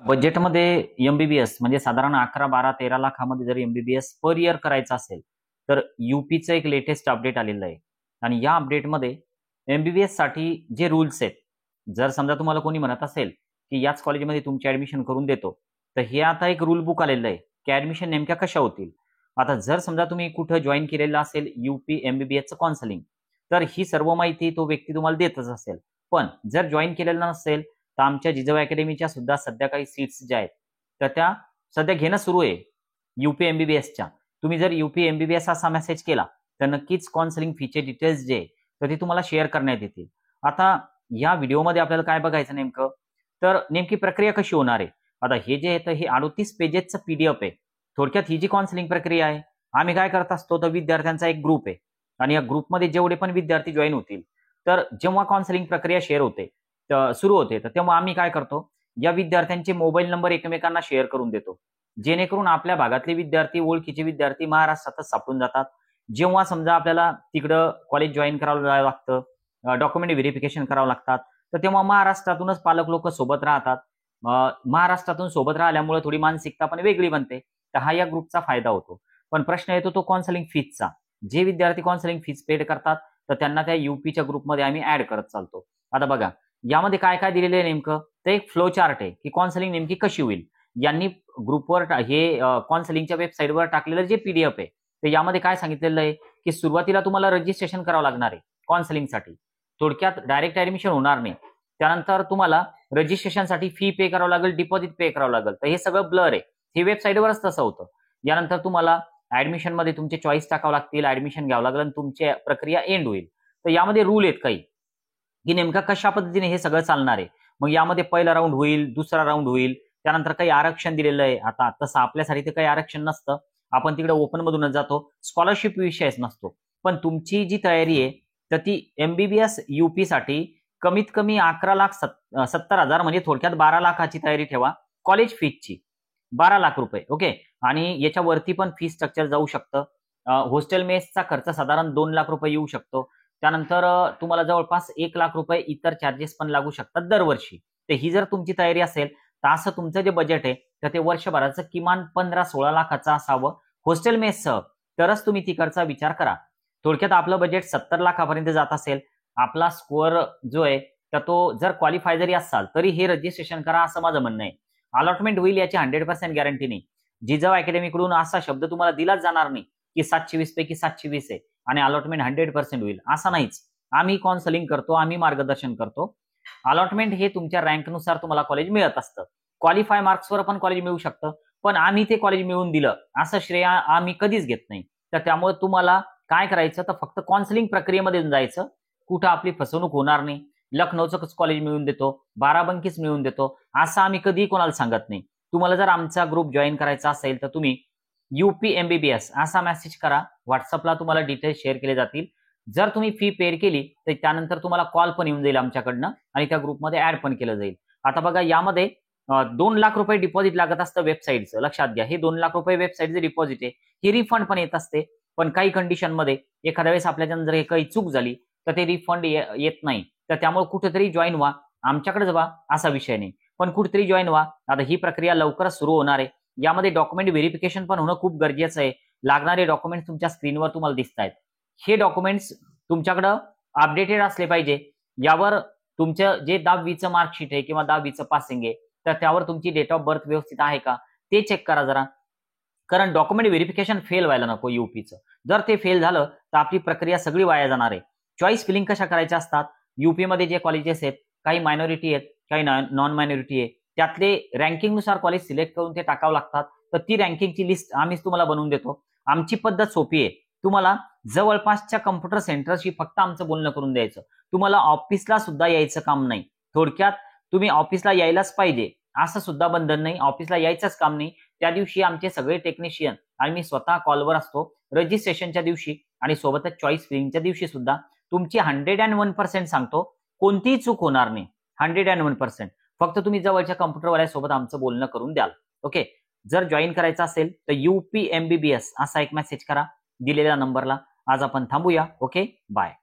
बजेटमध्ये एमबीबीएस म्हणजे साधारण 11, 12, 13 लाखामध्ये जर एमबीबीएस पर इयर करायचं असेल तर यूपीचं एक लेटेस्ट अपडेट आलेलं आहे. आणि या अपडेटमध्ये एमबीबीएस साठी जे रूल्स आहेत, जर समजा तुम्हाला कोणी म्हणत असेल की याच कॉलेजमध्ये तुमची ऍडमिशन करून देतो, तर हे आता एक रूल बुक आलेलं आहे की ऍडमिशन नेमक्या कशा होतील. आता जर समजा तुम्ही कुठं जॉईन केलेलं असेल यूपी एमबीबीएसचं काउन्सिलिंग, तर ही सर्व माहिती तो व्यक्ती तुम्हाला देतच असेल. पण जर जॉईन केलेलं नसेल तर आमच्या जिजाऊ अकॅडमीच्या सुद्धा सध्या काही सीट्स ज्या आहेत तर त्या सध्या घेणं सुरू आहे यूपी एमबीबीएसच्या. तुम्ही जर यूपी एमबीबीएस असा मेसेज केला तर नक्कीच काउन्सिलिंग फीचे डिटेल्स जे तर ते तुम्हाला शेअर करण्यात येतील. आता या व्हिडिओमध्ये आपल्याला काय बघायचं नेमकं, तर नेमकी प्रक्रिया कशी होणार आहे. आता हे जे आहे हे 38 पेजेसचं पीडीएफ आहे. थोडक्यात ही जी काउन्सिलिंग प्रक्रिया आहे, आम्ही काय करत असतो तर विद्यार्थ्यांचा एक ग्रुप आहे आणि या ग्रुपमध्ये जेवढे पण विद्यार्थी जॉईन होतील तर जेव्हा काउन्सिलिंग प्रक्रिया शेअर होते सुरू होते तर तेव्हा आम्ही काय करतो, या विद्यार्थ्यांचे मोबाईल नंबर एकमेकांना शेअर करून देतो, जेणेकरून आपल्या भागातले विद्यार्थी ओळखीचे विद्यार्थी महाराष्ट्रातच सापडून जातात. जेव्हा समजा आपल्याला तिकडं कॉलेज जॉईन करावं लागतं, डॉक्युमेंट व्हेरिफिकेशन करावं लागतात, तर तेव्हा महाराष्ट्रातूनच पालक लोक सोबत राहतात. महाराष्ट्रातून सोबत राहिल्यामुळे थोडी मानसिकता पण वेगळी बनते, तर हा या ग्रुपचा फायदा होतो. पण प्रश्न येतो तो काउन्सिलिंग फीजचा. जे विद्यार्थी काउन्सिलिंग फीज पेड करतात तर त्यांना त्या यूपीच्या ग्रुपमध्ये आम्ही ऍड करत चालतो. आता बघा यामध्ये काय काय दिलेलं आहे नेमकं, तर एक फ्लो चार्ट आहे की काउन्सिलिंग नेमकी कशी होईल. यांनी ग्रुपवर हे काउन्सिलिंगच्या वेबसाईटवर टाकलेलं जे पीडीएफ आहे तर यामध्ये काय सांगितलेलं आहे की सुरुवातीला तुम्हाला रजिस्ट्रेशन करावं लागणार आहे काउन्सिलिंगसाठी. थोडक्यात डायरेक्ट ऍडमिशन होणार नाही. त्यानंतर तुम्हाला रजिस्ट्रेशनसाठी फी पे करावं लागेल, डिपॉझिट पे करावं लागेल. तर हे सगळं ब्लर आहे, हे वेबसाईटवरच तसं होतं. यानंतर तुम्हाला ऍडमिशन मध्ये तुमचे चॉईस टाकावं लागतील, ऍडमिशन घ्यावं लागेल आणि तुमची प्रक्रिया एंड होईल. तर यामध्ये रूल आहेत काही की नेमका कशा पद्धतीने हे सगळं चालणार आहे. मग यामध्ये पहिला राऊंड होईल, दुसरा राऊंड होईल, त्यानंतर काही आरक्षण दिलेलं आहे. आता तसं आपल्यासाठी ते काही आरक्षण नसतं, आपण तिकडे ओपन मधूनच जातो, स्कॉलरशिप विषयच नसतो. पण तुमची जी तयारी आहे तर ती एमबीबीएस यूपी साठी कमीत कमी 11,70,000 म्हणजे थोडक्यात 12 लाखाची तयारी ठेवा कॉलेज फीजची. 12 लाख रुपये ओके. आणि याच्यावरती पण फी स्ट्रक्चर जाऊ शकतं. हॉस्टेल मेसचा खर्च साधारण 2 लाख रुपये येऊ शकतो. त्यानंतर तुम्हाला जवळपास 1 लाख रुपये इतर चार्जेस पण लागू शकतात दरवर्षी. तर ही जर तुमची तयारी असेल तर असं तुमचं जे बजेट आहे तर ते वर्षभराचं किमान 15-16 लाखाचं असावं हॉस्टेल मेससह, तरच तुम्ही तिकडचा विचार करा. थोडक्यात आपलं बजेट 70 लाखापर्यंत जात असेल, आपला स्कोअर जो आहे तर तो जर क्वालिफाय जरी असाल तरी हे रजिस्ट्रेशन करा असं माझं म्हणणं आहे. अलॉटमेंट होईल याची 100% गॅरंटी नाही. जिजाऊ अकॅडमीकडून असा शब्द तुम्हाला दिलाच जाणार नाही की 720 पैकी 720 आहे आणि अलॉटमेंट 100% होईल, असं नाहीच. आम्ही काउन्सिलिंग करतो, आम्ही मार्गदर्शन करतो. अलॉटमेंट हे तुमच्या रँकनुसार तुम्हाला कॉलेज मिळत असतं. क्वालिफाय मार्क्सवर पण कॉलेज मिळू शकतं, पण आम्ही ते कॉलेज मिळवून दिलं असं श्रेय आम्ही कधीच घेत नाही. तर त्यामुळे तुम्हाला काय करायचं तर फक्त काउन्सिलिंग प्रक्रियेमध्ये जायचं, कुठं आपली फसवणूक होणार नाही. लखनौचं कॉलेज मिळवून देतो, बाराबंकीच मिळवून देतो असं आम्ही कधीही कोणाला सांगत नाही. तुम्हाला जर आमचा ग्रुप जॉईन करायचा असेल तर तुम्ही यूपी एमबीबीएस असा मेसेज करा, व्हॉट्सअपला तुम्हाला डिटेल्स शेअर केले जातील. जर तुम्ही फी पेड केली तर त्यानंतर तुम्हाला कॉल पण येऊन जाईल आमच्याकडनं आणि त्या ग्रुपमध्ये ऍड पण केलं जाईल. आता बघा यामध्ये 2 लाख रुपये डिपॉझिट लागत असतं वेबसाईटचं, लक्षात घ्या. हे 2 लाख रुपये वेबसाईटचे डिपॉझिट आहे, ही रिफंड पण येत असते. पण काही कंडिशनमध्ये एखाद्या वेळेस आपल्याच्यानं जर काही चूक झाली तर ते रिफंड येत नाही. तर त्यामुळे कुठेतरी जॉईन व्हा, आमच्याकडेच व्हा असा विषय नाही, पण कुठेतरी जॉईन व्हा. आता ही प्रक्रिया लवकरच सुरू होणार आहे. यामध्ये डॉक्युमेंट व्हेरिफिकेशन पण होणं खूप गरजेचं आहे. लागणारे डॉक्युमेंट्स तुमच्या स्क्रीनवर तुम्हाला दिसत आहेत. हे डॉक्युमेंट्स तुमच्याकडं अपडेटेड असले पाहिजे. यावर तुमचं जे 10वीचं मार्कशीट आहे किंवा 10वीचं पासिंग आहे तर त्यावर तुमची डेट ऑफ बर्थ व्यवस्थित आहे का ते चेक करा जरा. कारण डॉक्युमेंट व्हेरिफिकेशन फेल व्हायला नको यूपीचं. जर ते फेल झालं तर आपली प्रक्रिया सगळी वाया जाणार आहे. चॉईस फिलिंग कशा करायच्या असतात, यूपीमध्ये जे कॉलेजेस आहेत काही मायनॉरिटी आहेत, काही नॉन मायनॉरिटी आहे, त्यातले रँकिंगनुसार कॉलेज सिलेक्ट करून ते टाकावं लागतात. तर ती रँकिंगची लिस्ट आम्हीच तुम्हाला बनवून देतो. आमची पद्धत सोपी आहे. तुम्हाला जवळपासच्या कम्प्युटर सेंटरशी फक्त आमचं बोलणं करून द्यायचं. तुम्हाला ऑफिसला सुद्धा यायचं काम नाही. थोडक्यात तुम्ही ऑफिसला यायलाच पाहिजे असं सुद्धा बंधन नाही, ऑफिसला यायचंच काम नाही. त्या दिवशी आमचे सगळे टेक्निशियन आणि मी स्वतः कॉलवर असतो रजिस्ट्रेशनच्या दिवशी आणि सोबतच चॉईस फिलिंगच्या दिवशी सुद्धा. तुमची 101% सांगतो, कोणतीही चूक होणार नाही. 101%. फक्त तुम्ही जवळच्या कम्प्युटरवाल्यासोबत आमचं बोलणं करून द्याल. ओके. जर जॉईन करायचं असेल तर यूपी एमबीबीएस असा एक मेसेज करा दिलेल्या नंबरला. आज आपण थांबूया. Okay, bye.